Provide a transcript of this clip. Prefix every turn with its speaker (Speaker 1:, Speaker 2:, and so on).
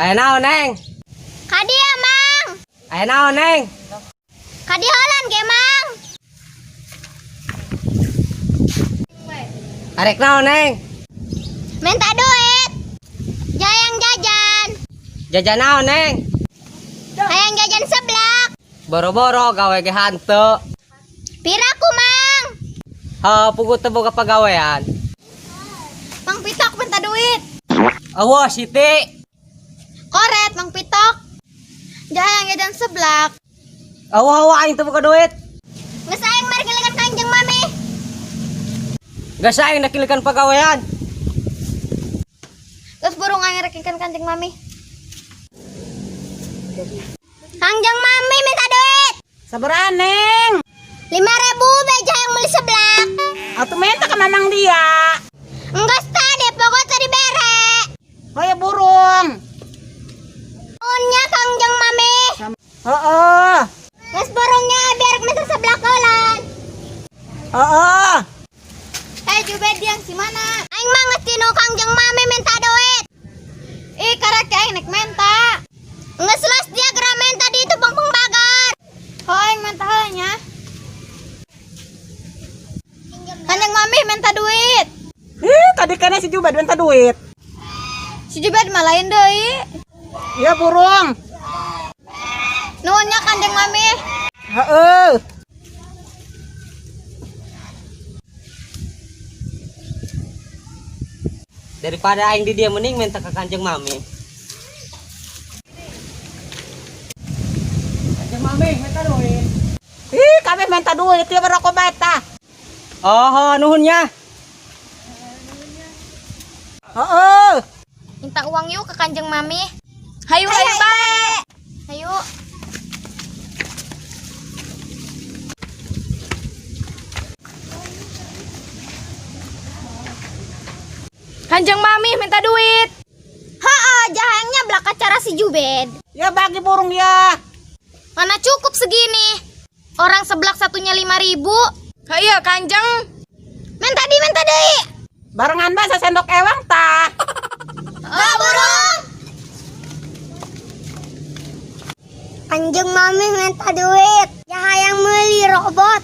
Speaker 1: Ayo naon neng.
Speaker 2: Kadia mang.
Speaker 1: Ayo naon neng.
Speaker 2: Kadi holan ge mang.
Speaker 1: Arek naon neng.
Speaker 2: Minta duit. Jayang jajan.
Speaker 1: Jajan naon neng.
Speaker 2: Hayang jajan seblak.
Speaker 1: Boro-boro gawe ge hanteu.
Speaker 2: Piraku mang.
Speaker 1: Pugu teu boga pagawean.
Speaker 2: Mang Pitok minta duit.
Speaker 1: Awas Siti.
Speaker 2: Koret mang Pitok. Jayang jajan seblak.
Speaker 1: Awa aing teu boga duit.
Speaker 2: Geus aing mari gilikan kanjeng mami.
Speaker 1: Geus aing nakilikan pagawean.
Speaker 2: Terus burung aing rekikan kanjeng mami. Kanjeng mami minta duit.
Speaker 3: Sabaraha neng?
Speaker 2: 5.000 beja yang beli seblak.
Speaker 3: Atuh minta ke mamang dia.
Speaker 2: Enggak tadi pokok tadi bere.
Speaker 3: Oh ya burung.
Speaker 2: Unnya kanjeng mami.
Speaker 3: Heeh.
Speaker 2: Nges burungnya biar minta seblak kolan.
Speaker 3: Heeh.
Speaker 2: Jubed yang si mana? Aing mah ngetinu kanjeng mami minta duit. Ih karake aing nek menta. Nges las dia gerak menta di itu pengpeng bagar. Oh aing menta hanya. Kanjeng mami minta duit.
Speaker 3: Tadi kena si Jubed minta duit.
Speaker 2: Si Jubed mah lain deui.
Speaker 3: Ya burung.
Speaker 2: Nuhunnya kanjeng mami.
Speaker 3: Heeh.
Speaker 1: Daripada aing di dia mending minta ke kanjeng mami. Kanjeng mami minta duit.
Speaker 3: Kami minta duit ya berapa bata.
Speaker 1: Oh, nuhunnya.
Speaker 3: Heeh.
Speaker 2: Minta uang yuk ke kanjeng mami. Hayu hayu bae. Hayu. Kanjeng mami minta duit. Jahangnya belakang cara si Jubed.
Speaker 3: Ya bagi burung ya.
Speaker 2: Mana cukup segini? Orang seblak satunya 5.000. Iya kanjeng. Minta di.
Speaker 3: Barengan bahasa sendok ewang ta.
Speaker 2: Burung. Kanjeng mami minta duit. Ya hayang meuli robot.